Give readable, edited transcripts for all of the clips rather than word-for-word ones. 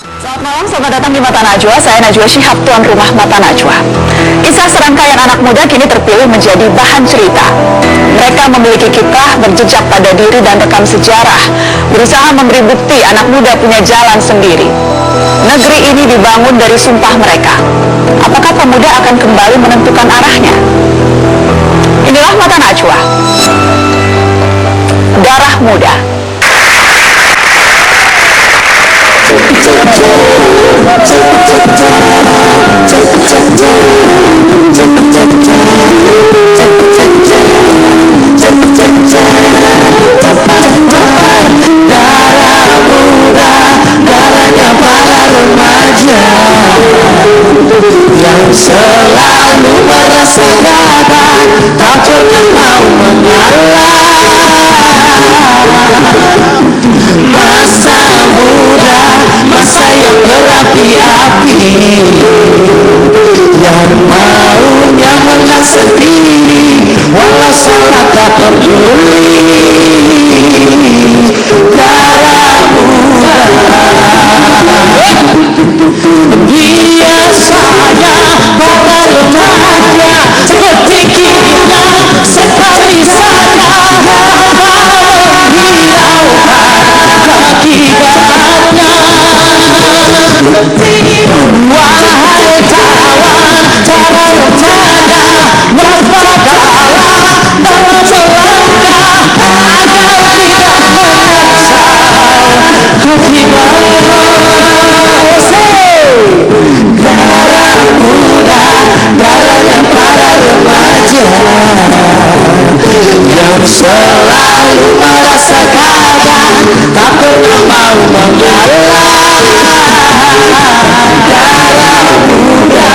Selamat malam, selamat datang di Mata Najwa. Saya Najwa Shihab, tuan rumah Mata Najwa. Kisah serangkaian anak muda kini terpilih menjadi bahan cerita. Mereka memiliki kiprah berjejak pada diri dan rekam sejarah, berusaha memberi bukti anak muda punya jalan sendiri. Negeri ini dibangun dari sumpah mereka. Apakah pemuda akan kembali menentukan arahnya? Inilah Mata Najwa. Darah Muda. Yang selalu merasa gagal, tak pernah mau mengalah. Masa muda, masa yang berapi-api, yang maunya menang sendiri, walau salah tak peduli. Darah muda, biasanya para remaja seperti kita sekali saja menghiraukan akibatnya. Wahai kawan, jangan bercanda, waspadalah dalam melangkah agar tidak menyesal akibatnya. Darah muda, darahnya para remaja yang selalu merasa gagal, tak pernah mau mengalah. Darah muda.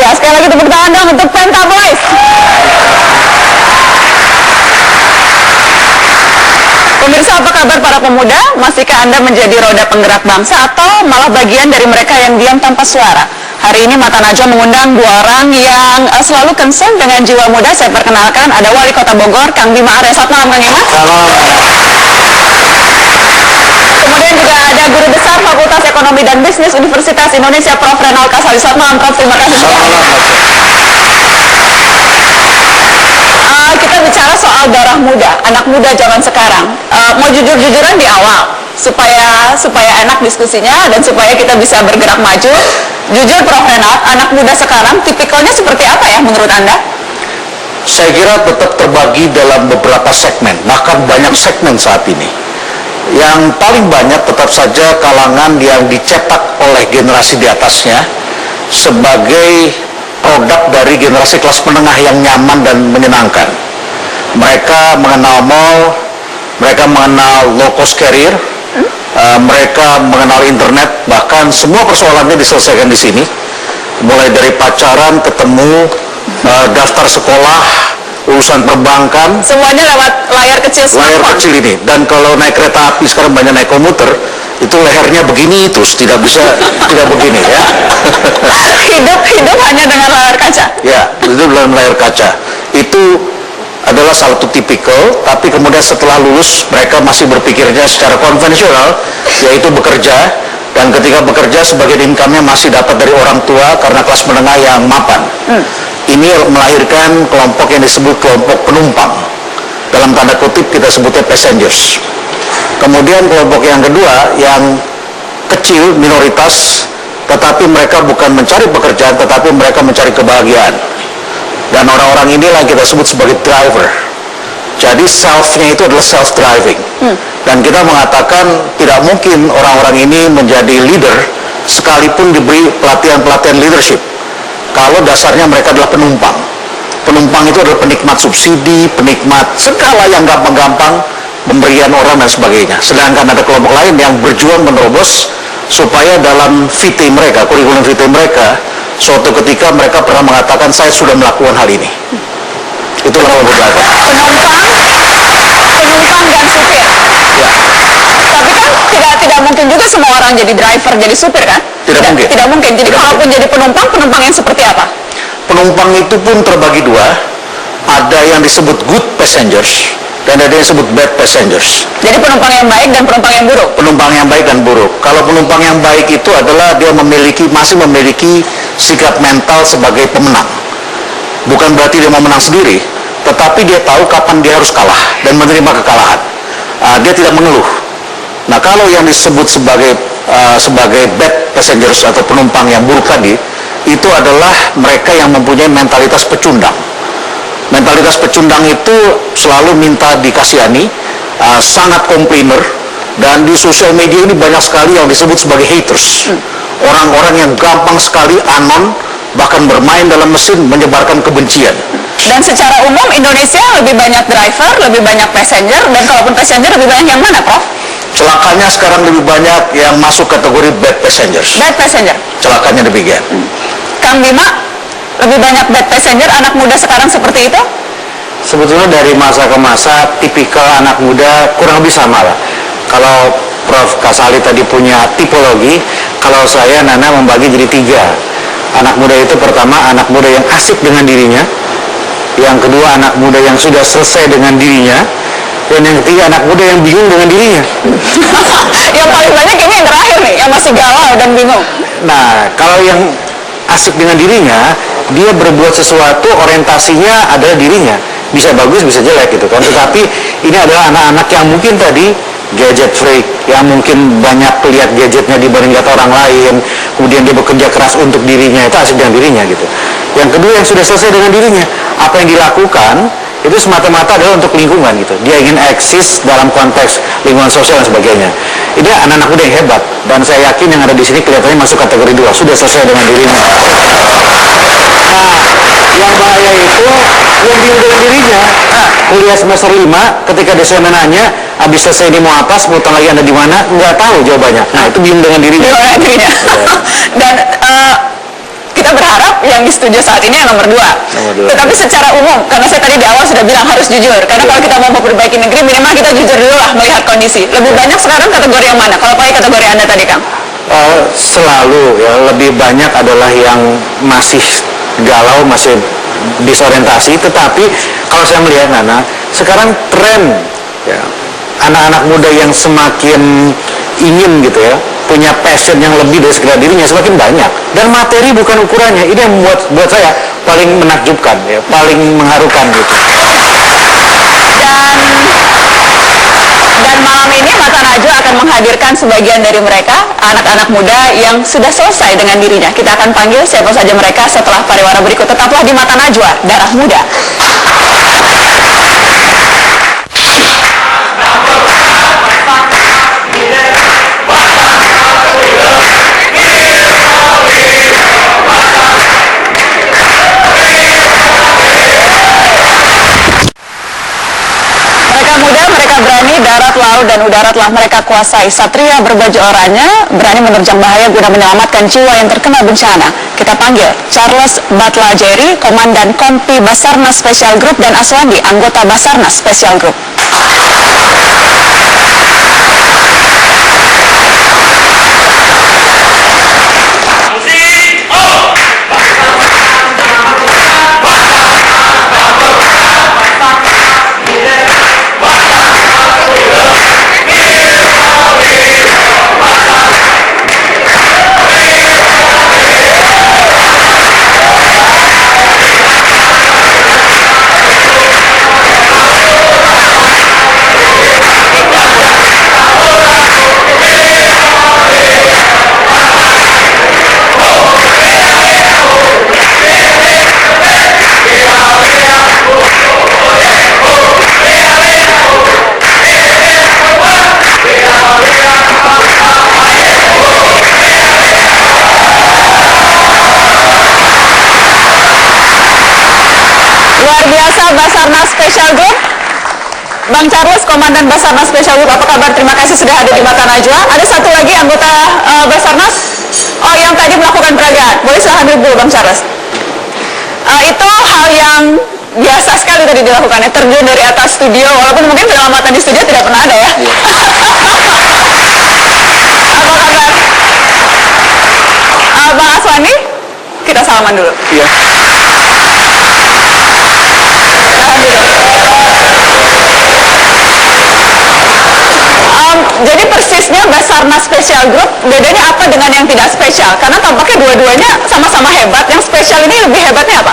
Ya, sekali lagi tepuk tangan dong untuk Penta Boys. Pemirsa, apa kabar para pemuda? Masihkah Anda menjadi roda penggerak bangsa atau malah bagian dari mereka yang diam tanpa suara? Hari ini Mata Najwa mengundang dua orang yang selalu concern dengan jiwa muda. Saya perkenalkan, ada Wali Kota Bogor, Kang Bima Arya. Selamat malam, Kang Bima. Kemudian juga ada Guru Besar Fakultas Ekonomi dan Bisnis Universitas Indonesia, Prof. Renald Kasali. Selamat malam, Prof. Terima kasih. Kita bicara soal darah muda, anak muda zaman sekarang. Mau jujur-jujuran di awal, supaya enak diskusinya dan supaya kita bisa bergerak maju. Jujur, Prof. Renald, anak muda sekarang tipikalnya seperti apa ya menurut Anda? Saya kira tetap terbagi dalam beberapa segmen, bahkan banyak segmen saat ini. Yang paling banyak tetap saja kalangan yang dicetak oleh generasi di atasnya sebagai produk dari generasi kelas menengah yang nyaman dan menyenangkan. Mereka mengenal mall, mereka mengenal low cost carrier, mereka mengenal internet, bahkan semua persoalannya diselesaikan di sini. Mulai dari pacaran, ketemu, daftar sekolah, urusan perbankan, Semuanya lewat layar kecil layar smartphone. kecil ini. Dan kalau naik kereta api sekarang banyak naik komuter, itu lehernya begini terus, tidak bisa tidak begini ya. Hidup hanya dengan layar kaca. Ya, itu dalam layar kaca. Itu adalah salah satu tipikal, tapi kemudian setelah lulus mereka masih berpikirnya secara konvensional, yaitu bekerja, dan ketika bekerja sebagian income-nya masih dapat dari orang tua karena kelas menengah yang mapan. Ini melahirkan kelompok yang disebut kelompok penumpang. Dalam tanda kutip kita sebutnya passengers. Kemudian kelompok yang kedua yang kecil, minoritas, tetapi mereka bukan mencari pekerjaan, tetapi mereka mencari kebahagiaan. Dan orang-orang inilah kita sebut sebagai driver. Jadi self-nya itu adalah self-driving. Dan kita mengatakan tidak mungkin orang-orang ini menjadi leader sekalipun diberi pelatihan-pelatihan leadership kalau dasarnya mereka adalah penumpang. Penumpang itu adalah penikmat subsidi, penikmat segala yang gampang-gampang, pemberian orang dan sebagainya. Sedangkan ada kelompok lain yang berjuang menerobos supaya dalam VT mereka, kurikulum VT mereka, suatu ketika mereka pernah mengatakan saya sudah melakukan hal ini. Itulah beberapa. Penumpang dan supir. Ya. Tapi kan tidak mungkin juga semua orang jadi driver, jadi supir kan? Tidak mungkin. Tidak mungkin. Jadi kalaupun jadi penumpang yang seperti apa? Penumpang itu pun terbagi dua. ada yang disebut good passengers dan ada yang disebut bad passengers. Jadi penumpang yang baik dan penumpang yang buruk. Penumpang yang baik dan buruk. Kalau penumpang yang baik itu adalah dia masih memiliki sikap mental sebagai pemenang. Bukan berarti dia mau menang sendiri, tetapi dia tahu kapan dia harus kalah dan menerima kekalahan. Dia tidak mengeluh. Nah, kalau yang disebut sebagai bad passengers atau penumpang yang buruk tadi, itu adalah mereka yang mempunyai mentalitas pecundang. Mentalitas pecundang itu selalu minta dikasihani, sangat komplainer, dan di sosial media ini banyak sekali yang disebut sebagai haters. Orang-orang yang gampang sekali anon, bahkan bermain dalam mesin menyebarkan kebencian. Dan secara umum Indonesia lebih banyak driver, lebih banyak passenger, dan kalaupun passenger lebih banyak yang mana, Prof? Celakanya sekarang lebih banyak yang masuk kategori bad passengers. Bad passenger. Celakanya demikian. Kang Bima, lebih banyak bad passenger anak muda sekarang seperti itu? Sebetulnya dari masa ke masa tipikal anak muda kurang lebih sama lah. Kalau Prof. Kasali tadi punya tipologi, kalau saya Nana membagi jadi 3. Anak muda itu pertama anak muda yang asik dengan dirinya, yang kedua anak muda yang sudah selesai dengan dirinya, dan yang ketiga anak muda yang bingung dengan dirinya. Yang paling banyak ini yang terakhir nih, yang masih galau dan bingung. Nah, kalau yang asik dengan dirinya, dia berbuat sesuatu orientasinya adalah dirinya, bisa bagus bisa jelek gitu kan. Tetapi ini adalah anak-anak yang mungkin tadi gadget freak, yang mungkin banyak lihat gadgetnya dibanding lihat orang lain, kemudian dia bekerja keras untuk dirinya, itu asik dengan dirinya gitu. Yang kedua yang sudah selesai dengan dirinya, apa yang dilakukan itu semata-mata adalah untuk lingkungan gitu. Dia ingin eksis dalam konteks lingkungan sosial dan sebagainya. Ini anak-anak muda yang hebat, dan saya yakin yang ada di sini kelihatannya masuk kategori 2, sudah selesai dengan dirinya. Nah, yang bahaya itu yang bingung dengan dirinya. Kuliah semester 5, ketika dosen nanya, habis selesai ini mau apa, sebutan lagi Anda di mana, nggak tahu jawabannya. Nah, itu bingung dengan dirinya. Bingung dengan dirinya. Dan kita berharap yang di studio saat ini yang nomor 2. Tetapi secara umum, karena saya tadi di awal sudah bilang harus jujur, karena kalau kita mau memperbaiki negeri minimal kita jujur dulu lah melihat kondisi. Lebih banyak sekarang kategori yang mana? Kalau pakai kategori Anda tadi, Kang? Selalu ya, lebih banyak adalah yang masih galau, masih disorientasi. Tetapi kalau saya melihat Nana, sekarang tren ya, anak-anak muda yang semakin ingin gitu ya, punya passion yang lebih dari sekedar dirinya semakin banyak, dan materi bukan ukurannya. Ini yang buat saya paling menakjubkan ya, paling mengharukan gitu. Dan malam ini Mata Najwa akan menghadirkan sebagian dari mereka, anak-anak muda yang sudah selesai dengan dirinya. Kita akan panggil siapa saja mereka setelah pariwara berikut. Tetaplah di Mata Najwa, Darah Muda. Berani, darat, laut, dan udara telah mereka kuasai. Satria berbaju oranye berani menerjang bahaya guna menyelamatkan jiwa yang terkena bencana. Kita panggil Charles Batlajeri, Komandan Kompi Basarnas Special Group, dan Aswandi, anggota Basarnas Special Group. Basarnas Special Group, Bang Charles, Komandan Basarnas Special Group, apa kabar? Terima kasih sudah hadir di Mata Najwa. Ada satu lagi anggota Basarnas, yang tadi melakukan peragaan. Boleh silahkan dulu, Bang Charles. Itu hal yang biasa sekali tadi dilakukannya, terjun dari atas studio, walaupun mungkin penyelamatan di studio tidak pernah ada ya. Apa kabar? Bang Aswandi, kita salaman dulu. Iya. Basarnas Special Group, bedanya apa dengan yang tidak spesial? Karena tampaknya dua-duanya sama-sama hebat. Yang spesial ini lebih hebatnya apa?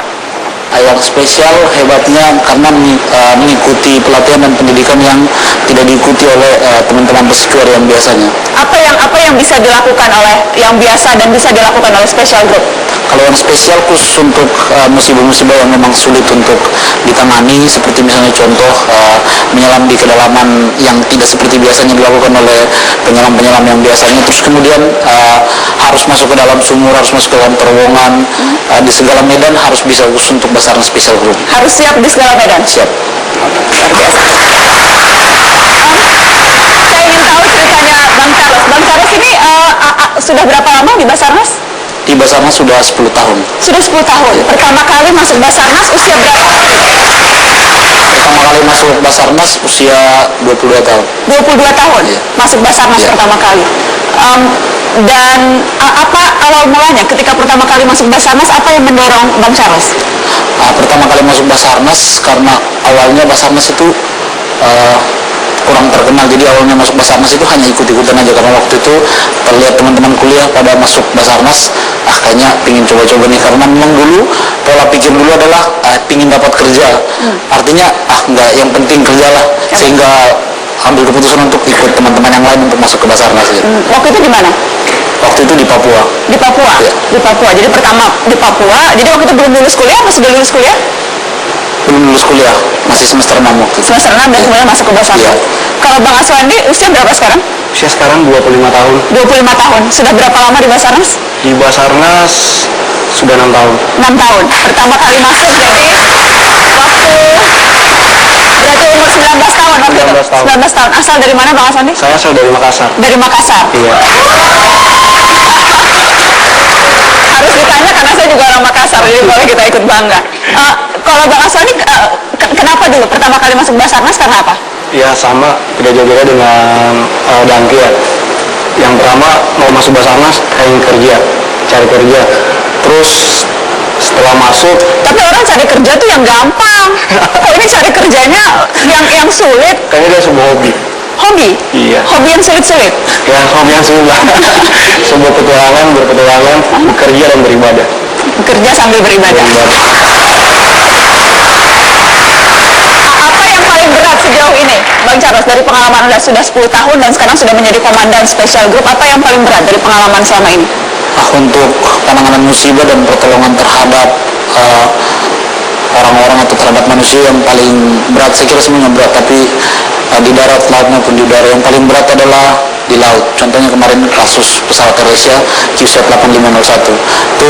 Yang spesial hebatnya karena mengikuti pelatihan dan pendidikan yang tidak diikuti oleh teman-teman pesisir yang biasanya. Apa yang bisa dilakukan oleh yang biasa dan bisa dilakukan oleh Special Group? Kalau yang spesial khusus untuk musibah-musibah yang memang sulit untuk ditangani, seperti misalnya contoh menyelam di kedalaman yang tidak seperti biasanya dilakukan oleh penyelam-penyelam yang biasanya, terus kemudian harus masuk ke dalam sumur, harus masuk ke dalam terowongan, di segala medan harus bisa khusus untuk Basarnas Special Group. Harus siap di segala medan? Siap. Luar biasa. Saya ingin tahu ceritanya Bang Charles. Bang Charles ini sudah berapa lama di Basarnas? Di Basarnas sudah 10 tahun. Sudah 10 tahun. Pertama kali masuk Basarnas usia berapa? Pertama kali masuk Basarnas usia 22 tahun. 22 tahun Iya. masuk Basarnas Iya. pertama kali. Dan apa awal mulanya ketika pertama kali masuk Basarnas, apa yang mendorong Bang Charles? Pertama kali masuk Basarnas karena awalnya Basarnas itu kurang terkenal, jadi awalnya masuk Basarnas itu hanya ikut-ikutan aja karena waktu itu terlihat teman-teman kuliah pada masuk Basarnas, kayaknya pingin coba-coba nih, karena memang dulu pola pikir dulu adalah pingin dapat kerja, artinya enggak, yang penting kerjalah, sehingga ambil keputusan untuk ikut teman-teman yang lain untuk masuk ke Basarnas gitu. Waktu itu di mana? Waktu itu di Papua. Di Papua. Iya. Di Papua. Jadi pertama di Papua. Jadi waktu itu belum lulus kuliah atau sudah lulus kuliah? Belum lulus kuliah, masih semester 6 waktu itu. Semester 6 dan kemudian masuk ke Basarnas. Iya. Kalau Bang Aswandi usia berapa sekarang? Usia sekarang 25 tahun. 25 tahun. Sudah berapa lama di Basarnas? Di Basarnas sudah 6 tahun. 6 tahun. Pertama kali masuk jadi berarti umur 19 tahun waktu itu? 19 tahun. 19 tahun. Asal dari mana Bang Aswandi? Saya asal dari Makassar. Dari Makassar. Iya. Harus ditanya karena saya juga orang Makassar, jadi boleh kita ikut bangga. Kalau Bang Aswandi, kenapa dulu pertama kali masuk Basarnas karena apa? Ya sama, tidak jauh-jauh dengan Dangki ya. Yang pertama mau masuk Basarnas, pengen kerja, cari kerja. Terus setelah masuk, Tapi orang cari kerja tuh yang gampang. Kok ini cari kerjanya yang sulit? kayaknya dia sebuah hobi. Hobi? Iya. Hobi yang sulit-sulit? Ya hobi yang sulit lah. Sebuah berpetualangan, bekerja dan beribadah. Bekerja sambil beribadah. Apa yang paling berat sejauh ini, Bang Charles, dari pengalaman Anda sudah 10 tahun dan sekarang sudah menjadi komandan Special Group, apa yang paling berat dari pengalaman selama ini? Untuk penanganan musibah dan pertolongan terhadap orang-orang atau terhadap manusia yang paling berat, saya kira semuanya berat, tapi di darat, laut maupun di udara yang paling berat adalah di laut. Contohnya kemarin kasus pesawat AirAsia QZ 8501 itu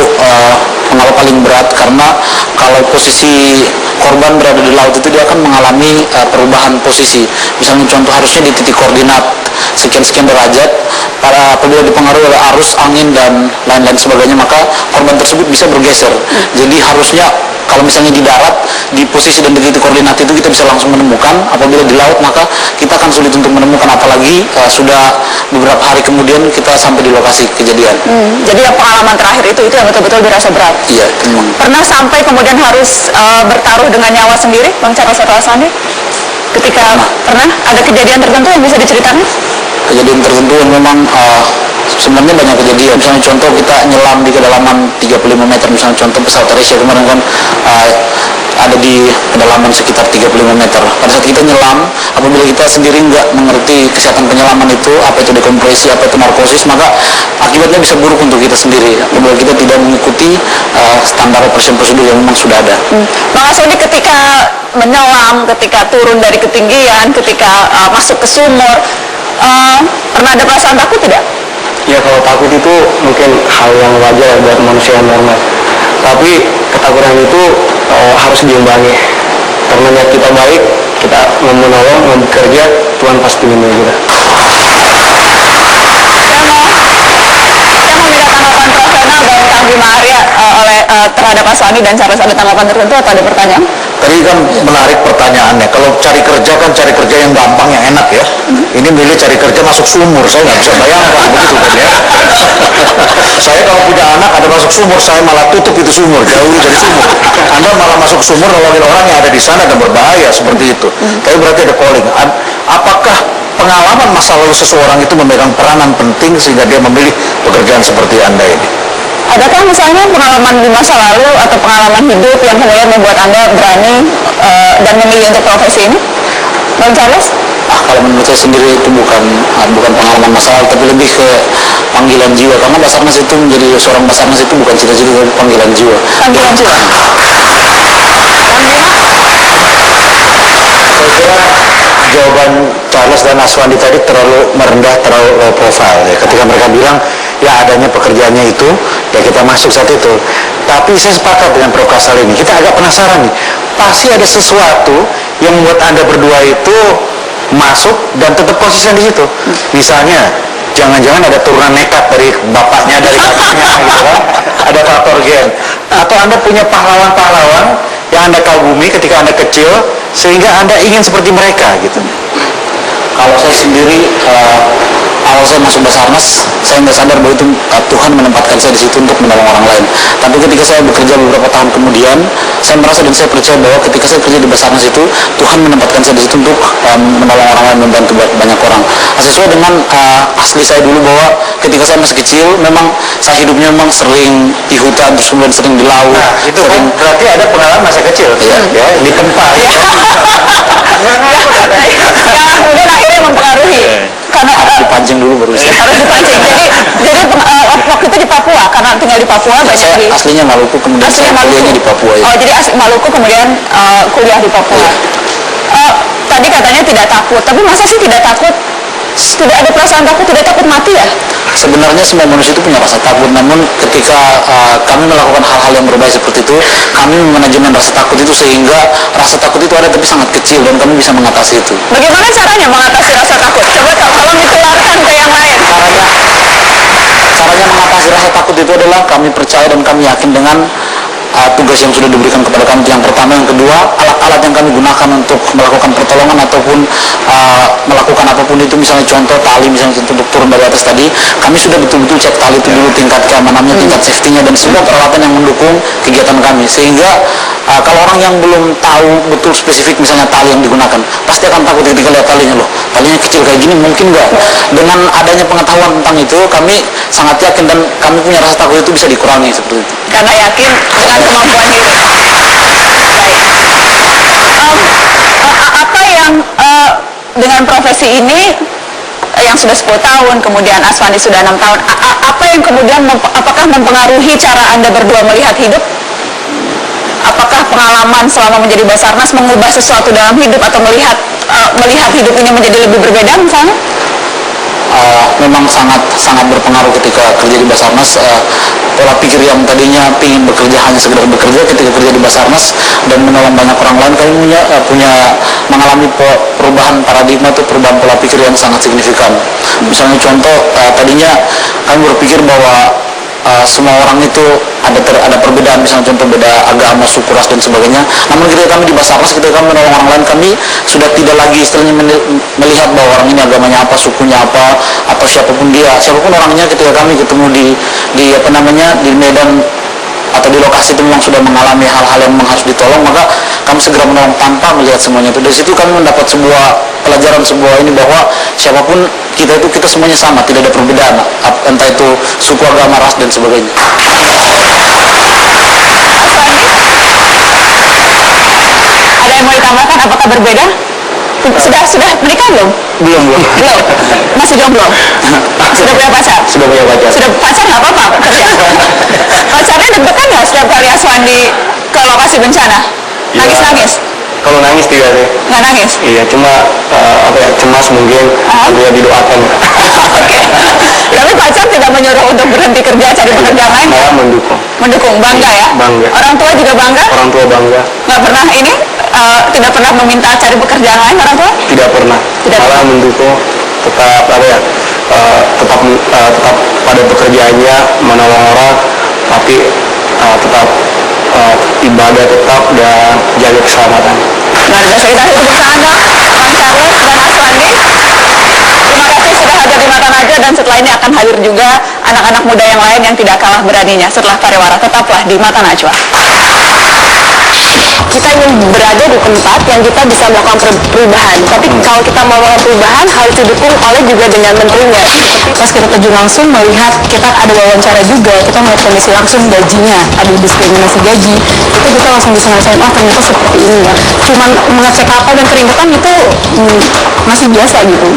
pengalaman paling berat, karena kalau posisi korban berada di laut itu dia akan mengalami perubahan posisi. Misalnya contoh harusnya di titik koordinat sekian-sekian derajat, apabila dipengaruhi oleh arus, angin dan lain-lain sebagainya, maka korban tersebut bisa bergeser. Jadi harusnya kalau misalnya di darat, di posisi dan di titik koordinat itu kita bisa langsung menemukan. Apabila di laut, maka kita akan sulit untuk menemukan, apalagi sudah beberapa hari kemudian kita sampai di lokasi kejadian. Jadi yang pengalaman terakhir itu yang betul-betul dirasa berat. Iya, memang. Pernah sampai kemudian harus bertaruh dengan nyawa sendiri, Bang Charles atau Aswandi? Ketika pernah ada kejadian tertentu yang bisa diceritakan? Kejadian tertentu yang memang sebenarnya banyak kejadian. Misalnya contoh kita nyelam di kedalaman 35 meter, misalnya contoh pesawat AirAsia kemarin kan ada di kedalaman sekitar 35 meter. Pada saat kita nyelam, apabila kita sendiri nggak mengerti kesehatan penyelaman itu, apa itu dekompresi, apa itu narkosis, maka akibatnya bisa buruk untuk kita sendiri apabila kita tidak mengikuti standar operasi prosedur yang memang sudah ada. Bang Aswandi, ketika menyelam, ketika turun dari ketinggian, ketika masuk ke sumur, pernah ada perasaan takut tidak? Ya kalau takut itu mungkin hal yang wajar buat manusia yang normal. Tapi ketakutan itu harus diimbangi. Karena niat kita baik, kita mau menolong, mau bekerja, Tuhan pasti melindungi kita. Saya mau minta tanggapan profesional dari Kang Bima Arya terhadap Aswandi dan Charles. Ada tanggapan tertentu atau ada pertanyaan? Tadi kan menarik pertanyaannya. Kalau cari kerja kan cari kerja yang gampang, yang enak ya. Ini milih cari kerja masuk sumur. Saya nggak bisa bayangkan begitu kan ya. Saya kalau punya anak ada masuk sumur, saya malah tutup itu sumur, jauh dari sumur. Anda malah masuk sumur nolongin orang yang ada di sana dan berbahaya seperti itu. Tapi berarti ada calling. Apakah pengalaman masa lalu seseorang itu memegang peranan penting sehingga dia memilih pekerjaan seperti Anda ini? Adakah misalnya pengalaman di masa lalu atau pengalaman hidup yang kemudian membuat Anda berani dan memilih untuk profesi ini? Bang Charles? Kalau menurut saya sendiri itu bukan pengalaman masa lalu, tapi lebih ke panggilan jiwa. Karena Basarnas itu menjadi seorang Basarnas itu bukan cita-cita, tapi panggilan jiwa. Panggilan jiwa. Saya kira jawaban Charles dan Aswandi tadi terlalu merendah, terlalu low profile ya. Ketika mereka bilang ya adanya pekerjaannya itu, ya kita masuk saat itu. Tapi saya sepakat dengan Prof. Kasal ini. Kita agak penasaran nih, pasti ada sesuatu yang membuat Anda berdua itu masuk dan tetap konsisten di situ. Misalnya, jangan-jangan ada turunan nekat dari bapaknya, dari kakaknya, gitu kan? Ada faktor gen. Atau Anda punya pahlawan-pahlawan yang Anda kagumi ketika Anda kecil, sehingga Anda ingin seperti mereka, gitu. Kalau saya sendiri, awal saya masuk Basarnas, saya nggak sadar bahwa itu Tuhan menempatkan saya di situ untuk menolong orang lain. Tapi ketika saya bekerja beberapa tahun kemudian, saya merasa dan saya percaya bahwa ketika saya kerja di Basarnas itu, Tuhan menempatkan saya di situ untuk menolong orang lain, membantu banyak orang. Sesuai dengan asli saya dulu bahwa ketika saya masih kecil, memang saya hidupnya memang sering di hutan, terus kemudian sering di laut. Nah, itu sering, kan berarti ada pengalaman masa kecil, ya, di tempat. Yang kemudian akhirnya mempengaruhi karena harus dipancing dulu baru bisa. Harus dipancing. Jadi waktu itu di Papua, karena tinggal di Papua banyak saya di aslinya Maluku, kemudian saya kuliahnya di Papua ya. Oh, jadi asli Maluku kemudian kuliah di Papua. Tadi katanya tidak takut, tapi masa sih tidak takut? Tidak ada perasaan takut, tidak takut mati ya? Sebenarnya semua manusia itu punya rasa takut, namun ketika kami melakukan hal-hal yang berbahaya seperti itu, kami memanajemen rasa takut itu sehingga rasa takut itu ada tapi sangat kecil dan kami bisa mengatasi itu. Bagaimana caranya mengatasi rasa takut? Coba tolong ditularkan ke yang lain. Caranya mengatasi rasa takut itu adalah kami percaya dan kami yakin dengan tugas yang sudah diberikan kepada kami. Yang pertama, yang kedua, alat-alat yang kami gunakan untuk melakukan pertolongan ataupun melakukan apapun itu, misalnya contoh tali, misalnya untuk turun dari atas tadi, kami sudah betul-betul cek tali itu dulu, tingkat keamanannya, tingkat safety-nya, dan semua peralatan yang mendukung kegiatan kami. Sehingga kalau orang yang belum tahu betul spesifik misalnya tali yang digunakan, pasti akan takut ketika lihat talinya, loh talinya kecil kayak gini, mungkin nggak. Dengan adanya pengetahuan tentang itu, kami sangat yakin dan kami punya rasa takut itu bisa dikurangi seperti itu. Karena yakin dengan kemampuan diri. Apa yang dengan profesi ini yang sudah 10 tahun, kemudian Aswandi sudah 6 tahun, apa yang kemudian apakah mempengaruhi cara Anda berdua melihat hidup? Apakah pengalaman selama menjadi Basarnas mengubah sesuatu dalam hidup atau melihat hidup ini menjadi lebih berbeda misalnya? Memang sangat berpengaruh ketika kerja di Basarnas. Pola pikir yang tadinya ingin bekerja hanya sekedar bekerja, ketika kerja di Basarnas dan menolong banyak orang lain, kami punya mengalami perubahan paradigma atau perubahan pola pikir yang sangat signifikan. Misalnya contoh, tadinya kami berpikir bahwa semua orang itu ada perbedaan, misalnya contoh beda agama, suku, ras dan sebagainya. Namun ketika kami di Basarnas, ketika kami menolong orang lain, kami sudah tidak lagi istilahnya melihat bahwa orang ini agamanya apa, sukunya apa, atau siapapun orangnya. Ketika kami ketemu di medan atau di lokasi itu memang sudah mengalami hal-hal yang memang harus ditolong, maka kami segera menolong tanpa melihat semuanya itu. Dari situ kami mendapat sebuah pelajaran, bahwa siapapun kita semuanya sama, tidak ada perbedaan, entah itu suku, agama, ras dan sebagainya. Ada yang mau ditambahkan? Apakah berbeda? Sudah menikah belum? Belum. Masih jomblo? Sudah punya pacar? Sudah punya pacar. Sudah pacar nggak apa-apa kerja. Pacarnya deg-degan nggak setiap kali Aswandi ke lokasi bencana? Nangis-nangis? Kalau nangis tidak deh. Nggak nangis? Iya, cuma cemas mungkin, dia didoakan. Oke. Tapi pacar tidak menyuruh untuk berhenti kerja, cari pekerjaan lain? Malah Mendukung, bangga ya? Bangga. Orang tua juga bangga? Orang tua bangga. Nggak pernah tidak pernah meminta cari pekerjaan lain orang tua? Tidak pernah. Malah mendukung, tetap pada pekerjaannya, menolong orang, tapi tetap ibadah tetap dan jaga keselamatan. Luar biasa, kita tepuk tangan dong, Bang Charles dan Aswandi. Terima kasih sudah hadir di Mata Najwa, dan setelah ini akan hadir juga anak-anak muda yang lain yang tidak kalah beraninya. Setelah pariwara, tetaplah di Mata Najwa. kita ingin berada di tempat yang kita bisa melakukan perubahan. Tapi kalau kita mau melakukan perubahan harus didukung oleh juga dengan menterinya. Pas kita terjun langsung melihat, kita ada wawancara juga, kita melihat kondisi langsung gajinya, ada diskriminasi gaji, itu kita langsung bisa ngerasain, oh ternyata seperti ini ya. Cuman mengecek kapal dan keringetan itu masih biasa gitu.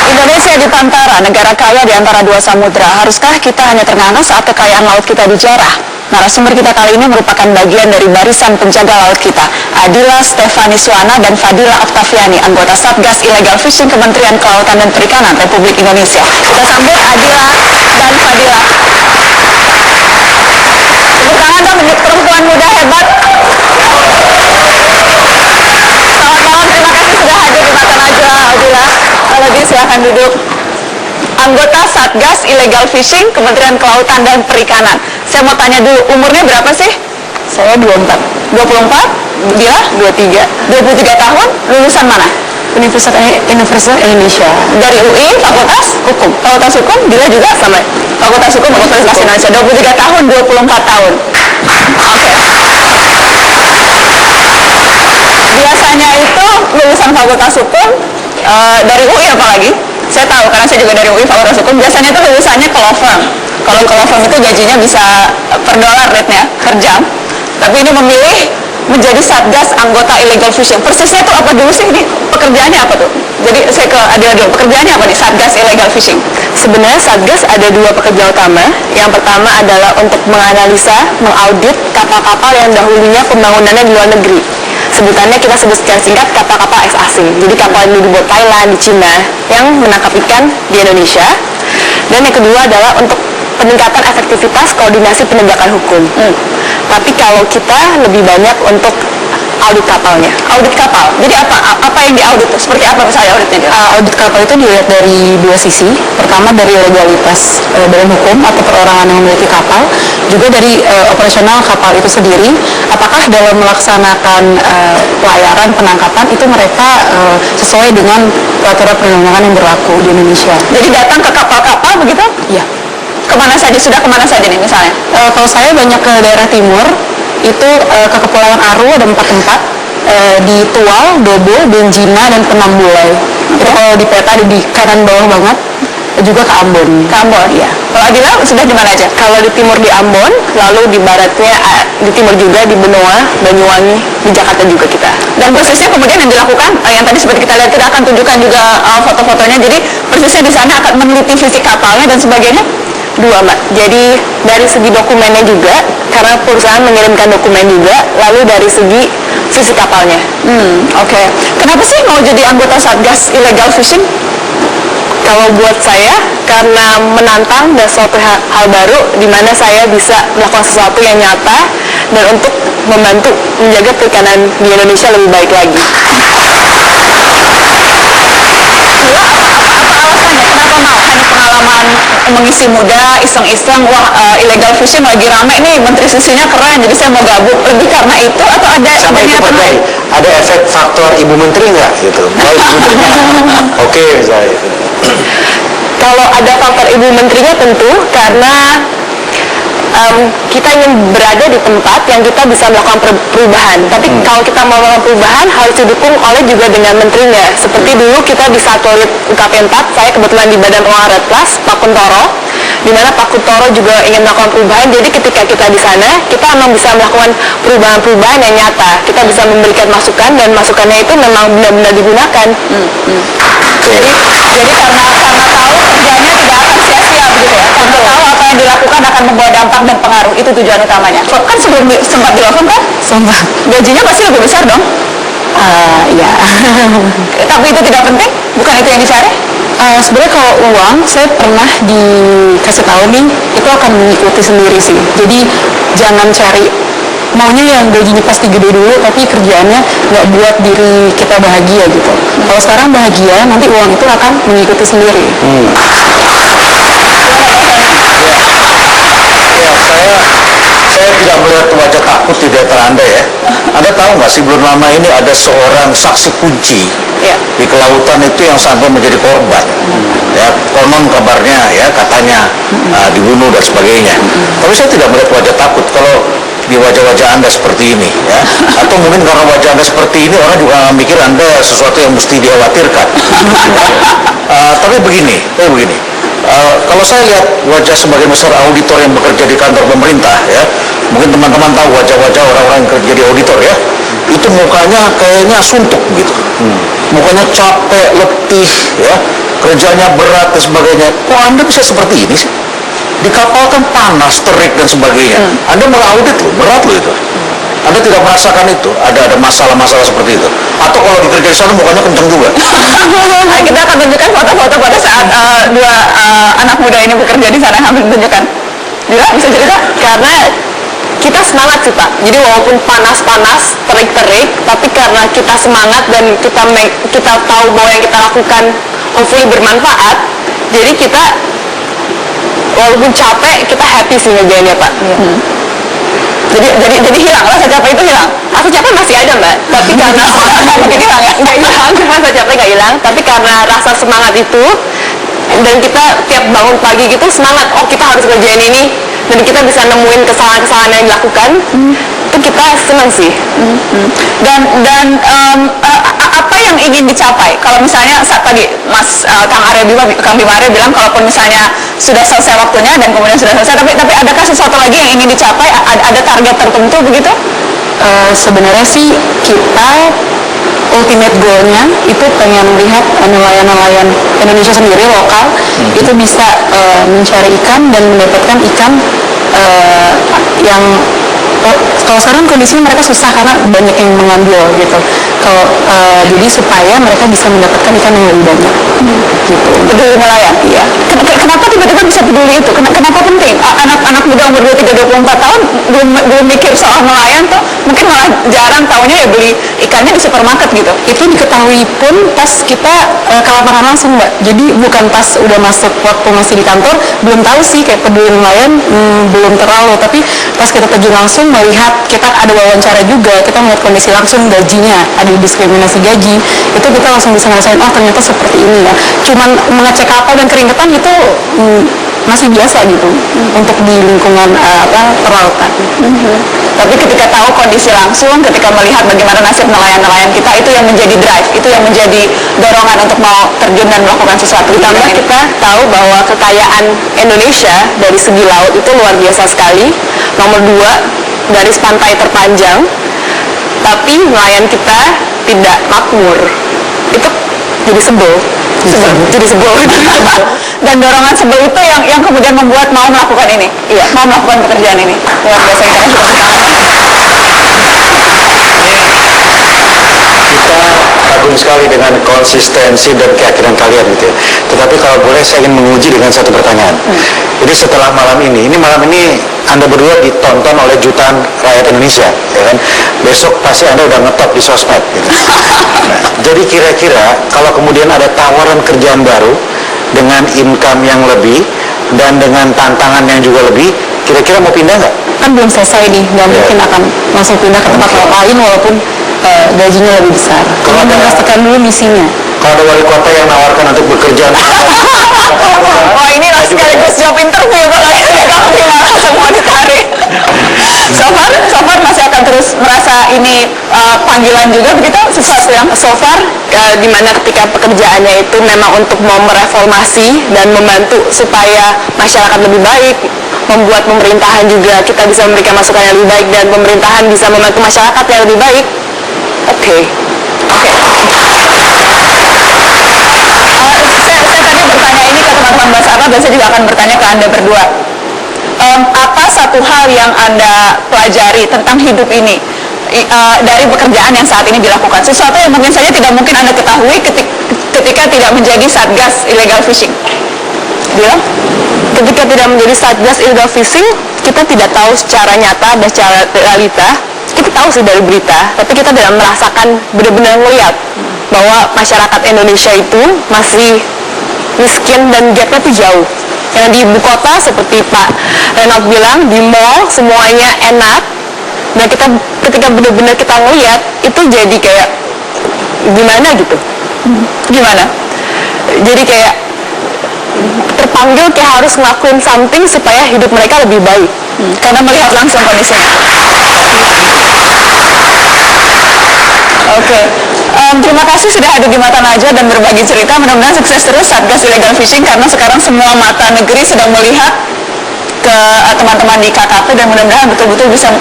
Indonesia di Pantara, negara kaya di antara dua samudra. Haruskah kita hanya ternganga saat kekayaan laut kita dijarah? Narasumber kita kali ini merupakan bagian dari barisan penjaga laut kita, Adila Stefaniswana dan Fadila Oktaviani, anggota Satgas Illegal Fishing Kementerian Kelautan dan Perikanan Republik Indonesia. Kita sambut Adila dan Fadila. Tepuk tangan dong untuk perempuan muda hebat. Selamat malam, terima kasih sudah hadir di Mata Najwa, Adila. Kalau gitu silahkan duduk. Anggota Satgas Illegal Fishing Kementerian Kelautan dan Perikanan. Saya mau tanya dulu, umurnya berapa sih? Saya 24. 24? Dia? 23. 23 tahun, lulusan mana? Universitas Indonesia. Dari UI, Fakultas Hukum. Fakultas Hukum, dia juga sama. Fakultas Hukum, Universitas Indonesia. 23 tahun, 24 tahun. Oke. Biasanya itu lulusan Fakultas Hukum, dari UI apalagi? Saya tahu karena saya juga dari UI Fakultas Hukum. Biasanya itu lulusannya ke law firm. Kalau ke law firm itu gajinya bisa per dolar rate-nya, per jam. Tapi ini memilih menjadi Satgas anggota illegal fishing. Persisnya itu apa dulu sih ini? Pekerjaannya apa tuh? Jadi saya ke Adila dulu. Pekerjaannya apa nih Satgas illegal fishing? Sebenarnya Satgas ada dua pekerjaan utama. Yang pertama adalah untuk menganalisa, mengaudit kapal-kapal yang dahulunya pembangunannya di luar negeri. Sebutannya kita sebut secara singkat kapal-kapal asing. Jadi kapal yang dibuat Thailand, di Cina, yang menangkap ikan di Indonesia. Dan yang kedua adalah untuk peningkatan efektivitas koordinasi penegakan hukum. Tapi kalau kita lebih banyak untuk audit kapalnya. Audit kapal. Jadi apa yang diaudit? Seperti apa misalnya auditnya? Audit kapal itu dilihat dari dua sisi. Pertama dari legalitas badan hukum atau perorangan yang memiliki kapal, juga dari operasional kapal itu sendiri. Apakah dalam melaksanakan pelayaran penangkapan itu mereka sesuai dengan peraturan perundang-undangan yang berlaku di Indonesia. Jadi datang ke kapal-kapal begitu? Iya. Kemana saja? Sudah kemana saja nih misalnya? Kalau saya banyak ke daerah timur, itu ke Kepulauan Aru ada 4 tempat, di Tual, Dobo, Benjina, dan Penambulai. Itu kalau di peta ada di kanan bawah banget, juga ke Ambon. Ke Ambon, iya. Kalau Adila sudah di mana aja? Kalau di timur di Ambon, lalu di baratnya di timur juga di Benoa, Banyuwangi, di Jakarta juga kita. Dan prosesnya kemudian yang dilakukan, yang tadi seperti kita lihat, kita akan tunjukkan juga foto-fotonya. Jadi prosesnya di sana akan meneliti fisik kapalnya dan sebagainya. Dua, Mbak. Jadi dari segi dokumennya juga, karena perusahaan mengirimkan dokumen juga, lalu dari segi fisik kapalnya. Oke. Kenapa sih mau jadi anggota Satgas Illegal Fishing? Kalau buat saya, karena menantang dan suatu hal baru, di mana saya bisa melakukan sesuatu yang nyata dan untuk membantu menjaga perikanan di Indonesia lebih baik lagi. Pengalaman mengisi muda, iseng-iseng, wah illegal fishing lagi rame nih, menteri susinya keren, jadi saya mau gabung. Lebih karena itu atau ada sama itu pakai ada efek faktor ibu menteri nggak gitu? Kalau ibu menterinya oke misalnya. Kalau ada faktor ibu menterinya tentu karena kita ingin berada di tempat yang kita bisa melakukan perubahan. Tapi kalau kita mau melakukan perubahan harus didukung oleh juga dengan menterinya. Seperti dulu kita di Satelit UKP 4, saya kebetulan di Badan Pengelola Kelas, Pak Kuntoro, di mana Pak Kuntoro juga ingin melakukan perubahan. Jadi ketika kita di sana, kita memang bisa melakukan perubahan-perubahan yang nyata. Kita bisa memberikan masukan dan masukannya itu memang benar-benar digunakan. Jadi karena tahu kerjanya tidak akan sia-sia begitu ya. Karena tahu apa yang dilakukan akan membawa dampak dan pengaruh, itu tujuan utamanya. Kan sebelum sempat dilakukan kan? Sempat. Gajinya pasti lebih besar dong? Iya. Tapi itu tidak penting? Bukan itu yang dicari? Sebenarnya kalau uang, saya pernah dikasih tahu nih, itu akan mengikuti sendiri sih. Jadi jangan cari maunya yang gajinya pasti gede dulu, tapi kerjaannya nggak buat diri kita bahagia gitu. Kalau sekarang bahagia, nanti uang itu akan mengikuti sendiri. Saya tidak melihat wajah takut di antara Anda ya. Anda tahu nggak sih belum lama ini ada seorang saksi kunci di kelautan itu yang sampai menjadi korban. Ya, konon kabarnya ya katanya dibunuh dan sebagainya. Tapi saya tidak melihat wajah takut. Kalau di wajah-wajah Anda seperti ini, ya. Atau mungkin karena wajah Anda seperti ini, orang juga nggak mikir Anda sesuatu yang mesti dikhawatirkan. Tapi begini. Kalau saya lihat wajah sebagian besar auditor yang bekerja di kantor pemerintah, ya, mungkin teman-teman tahu wajah-wajah orang-orang yang kerja di auditor, ya, itu mukanya kayaknya suntuk gitu, mukanya capek, letih, ya, kerjanya berat dan sebagainya. Kok Anda bisa seperti ini sih? Di kapal kan panas, terik dan sebagainya. Anda mengaudit loh, berat loh itu. Anda tidak merasakan itu, ada masalah-masalah seperti itu. Atau kalau dikerja di sana mukanya kenceng juga. Kita akan tunjukkan foto-foto pada saat dua anak muda ini bekerja di sana. Kami tunjukkan. Dila, bisa cerita? Karena kita semangat sih Pak. Jadi walaupun panas-panas, terik-terik, tapi karena kita semangat dan kita tahu bahwa yang kita lakukan hopefully bermanfaat, jadi kita walaupun capek, kita happy sih ngerjainnya Pak. Jadi hilang, rasa capek itu hilang. Rasa capek masih ada Mbak, tapi karena Mungkin hilang ya? nggak hilang, rasa capek nggak hilang, tapi karena rasa semangat itu, dan kita tiap bangun pagi gitu semangat, oh kita harus ngerjain ini, dan kita bisa nemuin kesalahan-kesalahan yang dilakukan, itu kita senang sih. Dan apa yang ingin dicapai? Kalau misalnya saat tadi Kang Bima Arya bilang kalaupun misalnya sudah selesai waktunya dan kemudian sudah selesai, tapi adakah sesuatu lagi yang ingin dicapai? Ada target tertentu begitu? Sebenarnya sih kita ultimate goalnya itu pengen lihat nelayan-nelayan Indonesia sendiri lokal itu bisa mencari ikan dan mendapatkan ikan yang kalau sekarang kondisinya mereka susah karena banyak yang mengambil gitu. Kalau jadi supaya mereka bisa mendapatkan ikan yang lebih banyak. Gitu. Peduli nelayan. Iya. Kenapa tiba-tiba bisa peduli itu? Kenapa penting? Anak-anak muda umur 23-24 tahun belum mikir soal nelayan tuh, mungkin malah jarang taunya ya beli ikannya di supermarket gitu. Itu diketahui pun pas kita ke lapangan langsung Mbak. Jadi bukan pas udah masuk waktu masih di kantor, belum tahu sih kayak peduli nelayan belum terlalu. Tapi pas kita terjun langsung melihat, kita ada wawancara juga, kita melihat kondisi langsung gajinya, ada diskriminasi gaji, itu kita langsung bisa ngerasain, oh ternyata seperti ini ya. Cuman mengecek kapal dan keringetan itu masih biasa gitu untuk di lingkungan perlautan. Tapi ketika tahu kondisi langsung, ketika melihat bagaimana nasib nelayan-nelayan kita, itu yang menjadi drive, itu yang menjadi dorongan untuk mau terjun dan melakukan sesuatu. Ditambah kita tahu bahwa kekayaan Indonesia dari segi laut itu luar biasa sekali. Nomor 2, garis pantai terpanjang, tapi nelayan kita tidak makmur. Itu jadi sebel. Dan dorongan sebel itu yang kemudian membuat mau melakukan ini. Iya, mau melakukan pekerjaan ini. Luar biasa, kita kagum sekali dengan konsistensi dan keyakinan kalian gitu ya. Tetapi kalau boleh saya ingin menguji dengan satu pertanyaan. Jadi setelah malam ini Anda berdua ditonton oleh jutaan rakyat Indonesia, ya kan? Besok pasti Anda udah ngetop di sosmed. Gitu. Nah, jadi kira-kira kalau kemudian ada tawaran kerjaan baru dengan income yang lebih dan dengan tantangan yang juga lebih, kira-kira mau pindah nggak? Kan belum selesai nih, nggak mungkin akan langsung pindah ke tempat lain walaupun gajinya lebih besar. Kalau memastikan dulu misinya. Kalau ada wali kota yang nawarkan untuk bekerja, oh ini sekaligus job interview kalau semua ditarik. So far masih akan terus merasa ini panggilan juga begitu, sesuatu yang So far, dimana ketika pekerjaannya itu memang untuk mau mereformasi dan membantu supaya masyarakat lebih baik, membuat pemerintahan juga kita bisa memberikan masukan yang lebih baik dan pemerintahan bisa membantu masyarakat yang lebih baik. Oke. Saya tadi bertanya ini ke teman-teman Basarnas dan saya juga akan bertanya ke Anda berdua. Apa satu hal yang Anda pelajari tentang hidup ini dari pekerjaan yang saat ini dilakukan? Sesuatu yang mungkin saja tidak mungkin Anda ketahui ketika tidak menjadi Satgas Illegal Fishing. Dia? Ketika tidak menjadi Satgas Illegal Fishing, kita tidak tahu secara nyata dan secara realita. Kita tahu sih dari berita, tapi kita tidak merasakan, benar-benar melihat bahwa masyarakat Indonesia itu masih miskin dan gapnya tuh jauh. Yang di ibu kota seperti Pak Renald bilang, di mall semuanya enak, dan ketika benar-benar kita ngelihat itu jadi kayak gimana gitu. Gimana? Jadi kayak terpanggil kayak harus ngelakuin something supaya hidup mereka lebih baik. Karena melihat langsung kondisinya. Oke. Terima kasih sudah hadir di Mata Najwa dan berbagi cerita. Mudah-mudahan sukses terus Satgas Illegal Fishing, karena sekarang semua mata negeri sedang melihat ke teman-teman di KKP, dan mudah-mudahan betul-betul bisa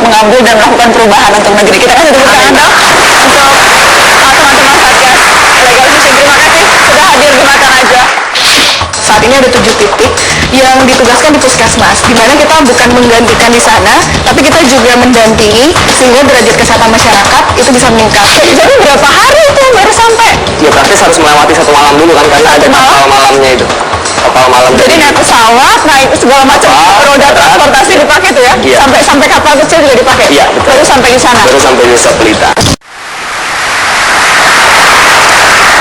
mengambil dan melakukan perubahan untuk negeri kita. Kasih tepuk tangan dong untuk teman-teman Satgas Illegal Fishing. Terima kasih sudah hadir di Mata Najwa. Saat ini ada 7 titik yang ditugaskan di puskesmas, di mana kita bukan menggantikan di sana, tapi kita juga mendampingi sehingga derajat kesehatan masyarakat itu bisa meningkat. Jadi berapa hari itu baru sampai? Ya praktis harus melewati 1 malam dulu kan, karena ada kapal malamnya itu. Kapal malam. Jadi naik pesawat, naik segala macam roda transportasi dipakai tuh ya? Iya. Sampai kapal kecil juga dipakai? Iya, betul. Baru sampai di sana? Baru sampai Desa Pelita.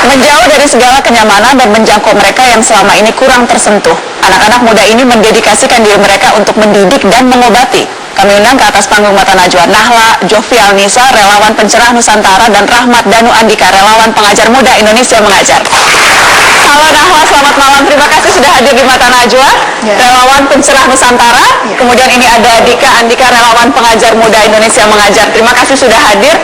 Menjauh dari segala kenyamanan dan menjangkau mereka yang selama ini kurang tersentuh, anak-anak muda ini mendedikasikan diri mereka untuk mendidik dan mengobati. Kami undang ke atas panggung Mata Najwa Nahla Jovial Nisa, relawan pencerah Nusantara, dan Rahmat Danu Andika, relawan pengajar muda Indonesia Mengajar. Halo Nahla, selamat malam. Terima kasih sudah hadir di Mata Najwa, relawan pencerah Nusantara. Kemudian ini ada Dika Andika, relawan pengajar muda Indonesia Mengajar. Terima kasih sudah hadir.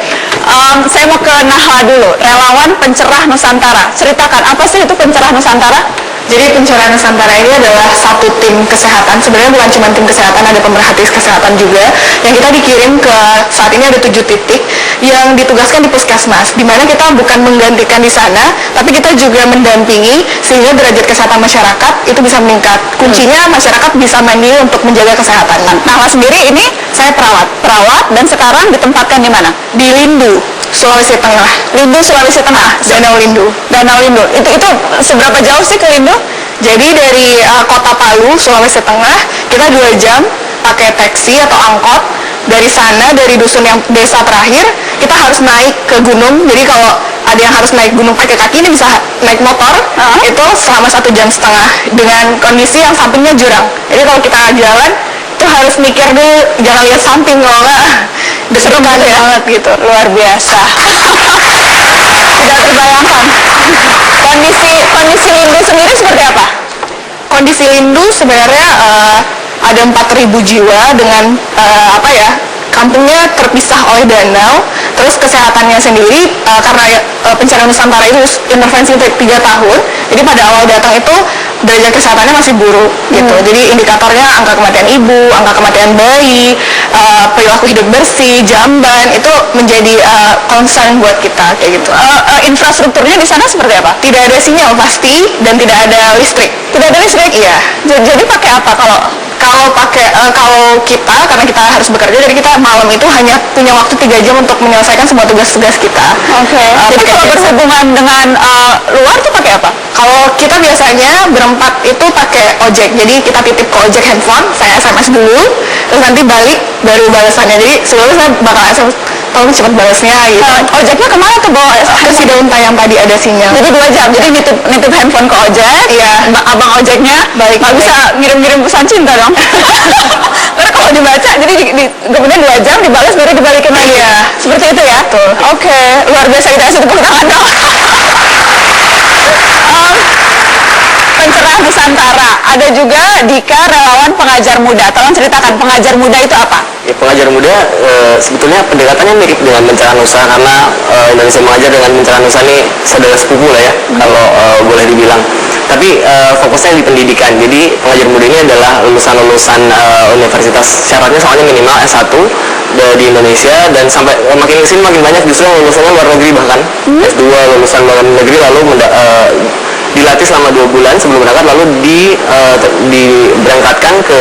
Saya mau ke Nahla dulu, relawan pencerah Nusantara. Ceritakan, apa sih itu pencerah Nusantara? Jadi pencerah Nusantara ini adalah satu tim kesehatan, sebenarnya bukan cuma tim kesehatan, ada pemerhati kesehatan juga, yang kita dikirim ke, saat ini ada 7 titik yang ditugaskan di puskesmas, di mana kita bukan menggantikan di sana, tapi kita juga mendampingi sehingga derajat kesehatan masyarakat itu bisa meningkat. Kuncinya masyarakat bisa mandiri untuk menjaga kesehatan. Nahla sendiri ini Saya perawat, dan sekarang ditempatkan di mana? di Lindu, Sulawesi Tengah. Lindu, Sulawesi Tengah. Danau Lindu. Danau Lindu. Itu seberapa jauh sih ke Lindu? Jadi dari kota Palu, Sulawesi Tengah, kita 2 jam pakai taksi atau angkot. Dari sana, dari dusun yang desa terakhir, kita harus naik ke gunung. Jadi kalau ada yang harus naik gunung pakai kaki, ini bisa naik motor. Itu selama 1,5 jam dengan kondisi yang sampingnya jurang. Jadi kalau kita jalan, itu harus mikir dulu, jangan lihat samping, kalau nggak Serem banget gitu. Luar biasa. Tidak terbayangkan. Kondisi Lindu sendiri seperti apa? Kondisi Lindu sebenarnya ada 4.000 jiwa dengan kampungnya terpisah oleh danau. Terus kesehatannya sendiri karena pencarian Nusantara itu intervensi 3 tahun, jadi pada awal datang itu derajat kesehatannya masih buruk gitu. Jadi indikatornya angka kematian ibu, angka kematian bayi, perilaku hidup bersih, jamban itu menjadi concern buat kita kayak gitu. Infrastrukturnya di sana seperti apa? Tidak ada sinyal pasti dan tidak ada listrik. Tidak ada listrik? Iya. Jadi pakai apa kalau kita, karena kita harus bekerja, jadi kita malam itu hanya punya waktu 3 jam untuk menyelesaikan semua tugas-tugas kita. Oke. Jadi kalau berhubungan dengan luar tuh pakai apa? Kalau kita biasanya berempat itu pakai ojek, jadi kita titip ke ojek handphone, saya SMS dulu, terus nanti balik baru balasannya. Jadi sebelumnya saya bakal SMS, tolong cepat balasnya gitu. Ojeknya kemana tuh bawa? Ke Sidaunta yang tadi ada sinyal. Jadi 2 jam, jadi nitip handphone ke ojek, Iya. abang ojeknya nggak bisa ngirim-ngirim pesan cinta dong. Karena kalau dibaca, jadi kemudian 2 jam dibalas baru dibalikin lagi. Iya. Seperti itu ya? Betul. Oke, luar biasa, kita kasih tepuk tangan dong. Pencerah Nusantara, ada juga Dika, relawan pengajar muda. Tolong ceritakan, pengajar muda itu apa? Ya, pengajar muda sebetulnya pendekatannya mirip dengan Pencerah Nusa, karena Indonesia Mengajar dengan Pencerah Nusa ini saudara sepupu lah ya, kalau boleh dibilang. Tapi fokusnya di pendidikan. Jadi pengajar muda ini adalah lulusan-lulusan universitas, syaratnya soalnya minimal S1 di Indonesia, dan sampai makin kesini makin banyak justru yang lulusannya luar negeri, bahkan S2 lulusan luar negeri, lalu dilatih selama 2 bulan sebelum berangkat, lalu diberangkatkan ke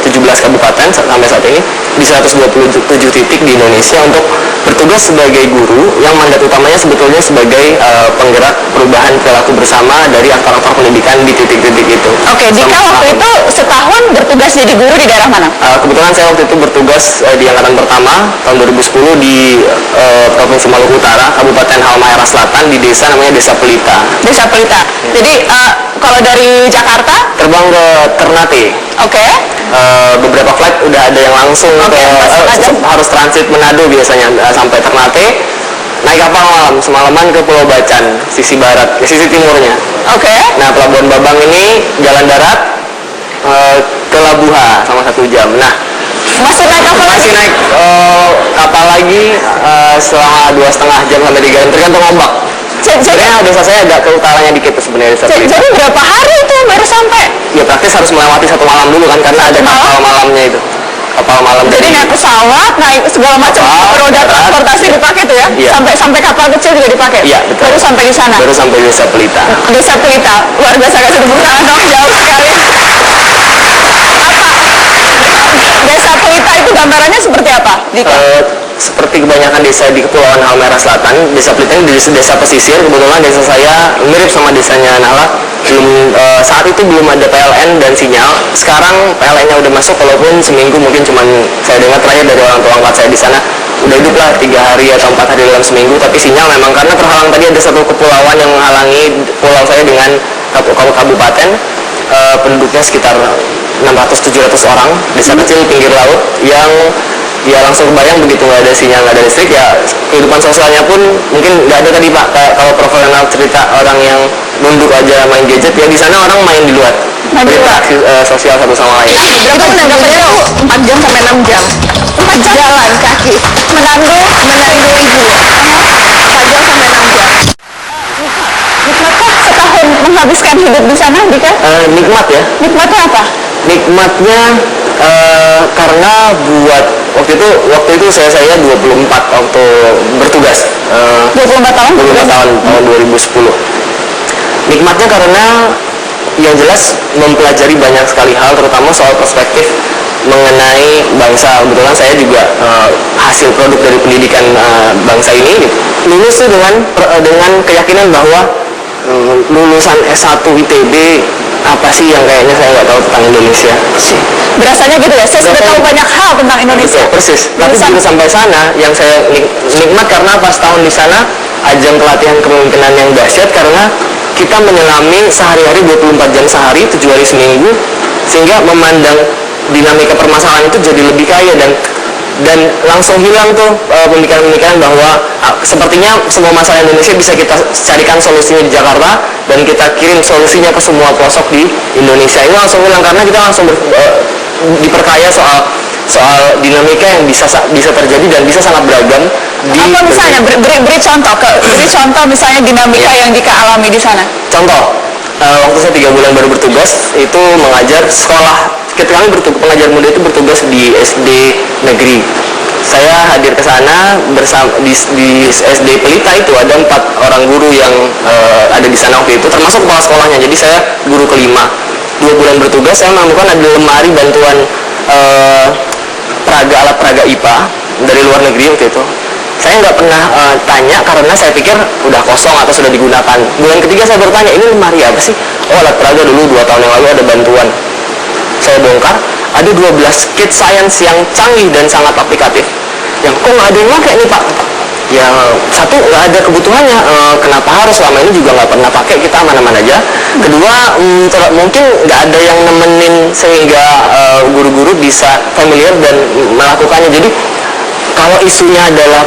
17 kabupaten sampai saat ini di 127 titik di Indonesia untuk bertugas sebagai guru yang mandat utamanya sebetulnya sebagai penggerak perubahan perilaku bersama dari aktor-aktor pendidikan di titik-titik itu. Oke, Dika waktu itu setahun bertugas jadi guru di daerah mana? Kebetulan saya waktu itu bertugas di angkatan pertama tahun 2010 di Provinsi Maluku Utara, Kabupaten Halmahera Selatan, di desa namanya Desa Pelita. Desa Pelita. Jadi kalau dari Jakarta Terbang ke Ternate. Oke. Beberapa flight udah ada yang langsung harus transit Manado biasanya sampai Ternate, naik kapal malam semalaman ke Pulau Bacan, sisi barat, sisi timurnya. Oke. Nah, Pelabuhan Babang ini jalan darat ke Labuha sama 1 jam. Nah, Masih naik kapal lagi? Masih naik kapal lagi selama 2,5 jam sampai 3 jam tergantung ombak. Sebenarnya desa saya agak ke utaranya dikit sebenarnya desa Pelita. Jadi berapa hari itu baru sampai? Ya praktis harus melewati 1 malam dulu kan karena ada kapal malamnya itu. Kapal malam. Jadi naik pesawat, naik segala macam roda transportasi dipakai tuh ya? Iya. Sampai kapal kecil juga dipakai? Iya, betul. Baru sampai di sana? Baru sampai desa Pelita. Desa Pelita, luar biasa, kasih tepuk tangan dong, jauh sekali. Desa Pelita itu gambarannya seperti apa, Dika? Seperti kebanyakan desa di Kepulauan Halmahera Selatan, desa Pelita ini desa pesisir. Kebetulan desa saya mirip sama desanya Nahla. Saat itu belum ada PLN dan sinyal. Sekarang PLN-nya udah masuk, walaupun seminggu mungkin cuman saya dengar terakhir dari orang tua angkat saya di sana udah hidup lah 3 hari atau 4 hari dalam seminggu. Tapi sinyal memang karena terhalang, tadi ada satu kepulauan yang menghalangi pulau saya dengan kabupaten. Penduduknya sekitar 600-700 orang, desa kecil pinggir laut yang ya langsung kebayang begitu nggak ada sinyal, nggak ada listrik, ya kehidupan sosialnya pun mungkin nggak ada tadi Pak. Kayak kalau profesional cerita orang yang nunduk aja main gadget, ya di sana orang main di luar, berinteraksi sosial satu sama lain. Itu menanggungnya 4 jam sampai 6 jam. 4 jam jalan kaki, menandu ibu. 4 jam sampai 6 jam. Nikmatkah setahun menghabiskan hidup di sana, Dika? Nikmat ya. Nikmatnya apa? Nikmatnya karena buat waktu itu saya 24 waktu bertugas. 24 tahun? 24 tahun 2010. Nikmatnya karena yang jelas mempelajari banyak sekali hal, terutama soal perspektif mengenai bangsa. Kebetulan saya juga hasil produk dari pendidikan bangsa ini gitu. Lulus tuh dengan keyakinan bahwa lulusan S1 ITB apa sih yang kayaknya saya nggak tahu tentang Indonesia. Berasanya gitu ya, saya sudah tahu banyak hal tentang Indonesia. Betul, persis. Tapi begitu sampai sana, yang saya nikmat karena pas tahun di sana ajang pelatihan kepemimpinan yang dahsyat, karena kita menyelami sehari-hari 24 jam sehari, 7 hari seminggu, sehingga memandang dinamika permasalahan itu jadi lebih kaya dan langsung hilang tuh pemikiran-pemikiran bahwa sepertinya semua masalah Indonesia bisa kita carikan solusinya di Jakarta dan kita kirim solusinya ke semua pelosok di Indonesia. Ini langsung hilang karena kita langsung diperkaya soal dinamika yang bisa terjadi dan bisa sangat beragam. Apa misalnya? Beri contoh misalnya dinamika yang Dika alami di sana. Contoh, waktu saya 3 bulan baru bertugas itu mengajar sekolah. Ketika kami pengajar muda itu bertugas di SD negeri. Saya hadir ke sana bersama di SD Pelita itu ada 4 orang guru yang ada di sana waktu itu, termasuk kepala sekolahnya. Jadi saya guru kelima. 2 bulan bertugas saya menemukan ada lemari bantuan alat peraga IPA dari luar negeri waktu itu. Saya nggak pernah tanya karena saya pikir udah kosong atau sudah digunakan. Bulan ketiga saya bertanya, ini lemari apa sih? Oh, alat peraga dulu 2 tahun yang lalu ada bantuan. Saya bongkar, ada 12 kit science yang canggih dan sangat aplikatif. Yang kok nggak ada yang pakai nih Pak? Ya satu, nggak ada kebutuhannya. Kenapa harus? Selama ini juga nggak pernah pakai, kita aman-aman aja. Kedua, mungkin nggak ada yang nemenin sehingga guru-guru bisa familiar dan melakukannya. Jadi kalau isunya adalah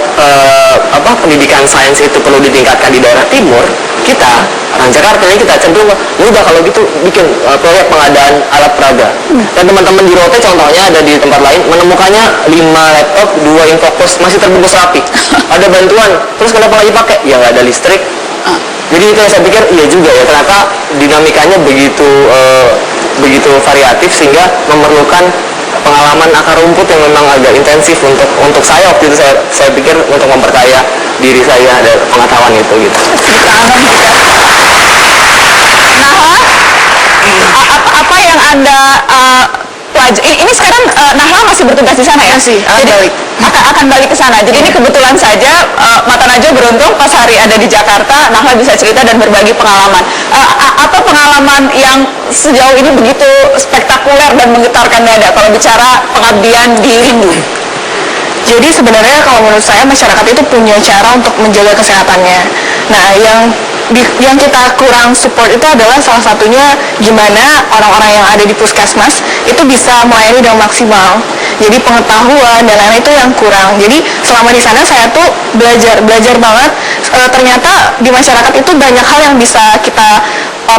pendidikan sains itu perlu ditingkatkan di daerah timur, kita orang Jakarta ini kita cenderung mudah kalau gitu bikin proyek pengadaan alat peraga. Dan teman-teman di Rote contohnya ada di tempat lain menemukannya 5 laptop, 2 infocus masih terbungkus rapi. Ada bantuan, terus kenapa lagi pakai? Ya nggak ada listrik. Jadi itu yang saya pikir iya juga ya, ternyata dinamikanya begitu variatif sehingga memerlukan pengalaman akar rumput yang memang agak intensif untuk saya waktu itu. Saya pikir untuk memperkaya diri saya ada pengetahuan itu gitu. Apa yang Anda pelajari? Ini sekarang Nahla masih bertugas di sana ya? Masih, akan balik ke sana. Jadi ini kebetulan saja Mata Najwa beruntung pas hari ada di Jakarta, Nahla bisa cerita dan berbagi pengalaman. Apa pengalaman yang sejauh ini begitu spektakuler dan menggetarkan dada kalau bicara pengabdian di Rindu? Jadi sebenarnya kalau menurut saya masyarakat itu punya cara untuk menjaga kesehatannya. Nah, yang kita kurang support itu adalah salah satunya gimana orang-orang yang ada di puskesmas itu bisa melayani dengan maksimal. Jadi pengetahuan dan lain-lain itu yang kurang. Jadi selama di sana saya tuh belajar banget. Ternyata di masyarakat itu banyak hal yang bisa kita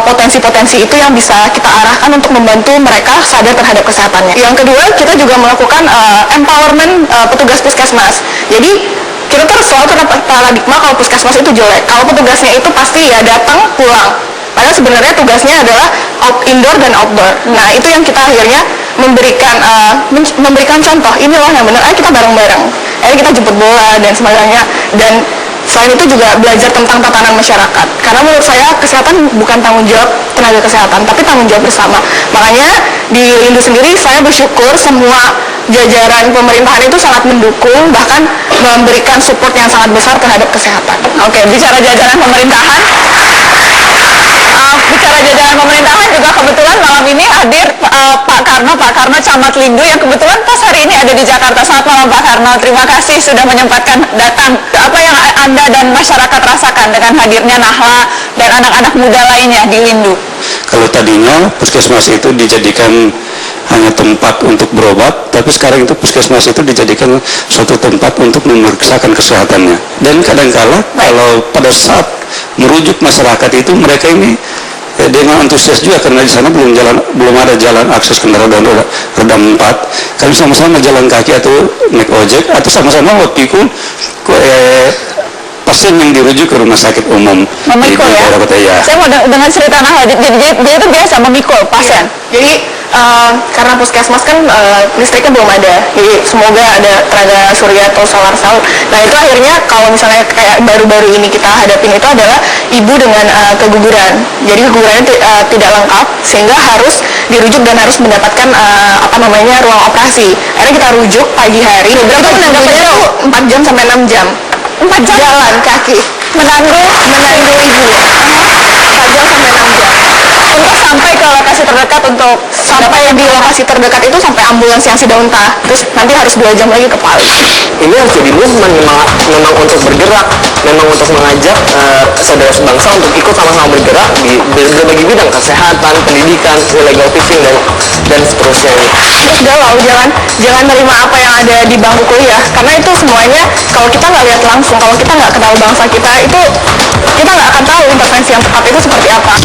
potensi-potensi itu yang bisa kita arahkan untuk membantu mereka sadar terhadap kesehatannya. Yang kedua, kita juga melakukan empowerment petugas puskesmas. Jadi kita tuh selalu kena paradigma kalau puskesmas itu jelek. Kalau petugasnya itu pasti ya datang pulang. Padahal sebenarnya tugasnya adalah indoor dan outdoor. Nah itu yang kita akhirnya memberikan contoh. Ini loh yang benar. Ayo kita bareng-bareng. Ayo kita jemput bola dan sebagainya. Dan selain itu juga belajar tentang tatanan masyarakat. Karena menurut saya kesehatan bukan tanggung jawab tenaga kesehatan, tapi tanggung jawab bersama. Makanya di Lindu sendiri saya bersyukur semua jajaran pemerintahan itu sangat mendukung, bahkan memberikan support yang sangat besar terhadap kesehatan. Oke, bicara jajaran pemerintahan, juga kebetulan malam ini hadir Pak Karno Camat Lindu yang kebetulan pas hari ini ada di Jakarta. Selamat malam Pak Karno, terima kasih sudah menyempatkan datang. Apa yang Anda dan masyarakat rasakan dengan hadirnya Nahla dan anak-anak muda lainnya di Lindu? Kalau tadinya puskesmas itu dijadikan hanya tempat untuk berobat, tapi sekarang itu puskesmas itu dijadikan suatu tempat untuk memeriksakan kesehatannya. Dan kadangkala kalau pada saat merujuk masyarakat itu mereka ini dengan antusias juga, karena di sana belum ada jalan akses kendaraan roda 4. Kami sama-sama jalan kaki atau naik ojek atau sama-sama pikul pasien yang dirujuk ke rumah sakit umum. Memikul ya? Saya mau dengar cerita Nahla, jadi itu biasa memikul pasien? Jadi karena puskesmas kan listriknya belum ada, jadi semoga ada tenaga surya atau solar cell. Nah itu akhirnya kalau misalnya kayak baru-baru ini kita hadapin itu adalah ibu dengan keguguran. Jadi kegugurannya tidak lengkap sehingga harus dirujuk dan harus mendapatkan ruang operasi. Akhirnya kita rujuk pagi hari. Berapa menanggapnya itu 4 jam sampai 6 jam. 4 jam jalan kaki menandu ibu 4 jam sampai 6 jam Untuk sampai ke lokasi terdekat, untuk sampai di lokasi terdekat itu sampai ambulans yang Sidaunta, terus nanti harus 2 jam lagi ke Palu. Ini harus jadi movement, memang untuk bergerak, memang untuk mengajak saudara sebangsa untuk ikut sama-sama bergerak di berbagai bidang, kesehatan, pendidikan, illegal fishing dan seterusnya. Terus galau, jangan terima apa yang ada di bangku kuliah, karena itu semuanya kalau kita nggak lihat langsung, kalau kita nggak kenal bangsa kita, itu kita nggak akan tahu intervensi yang tepat itu seperti apa.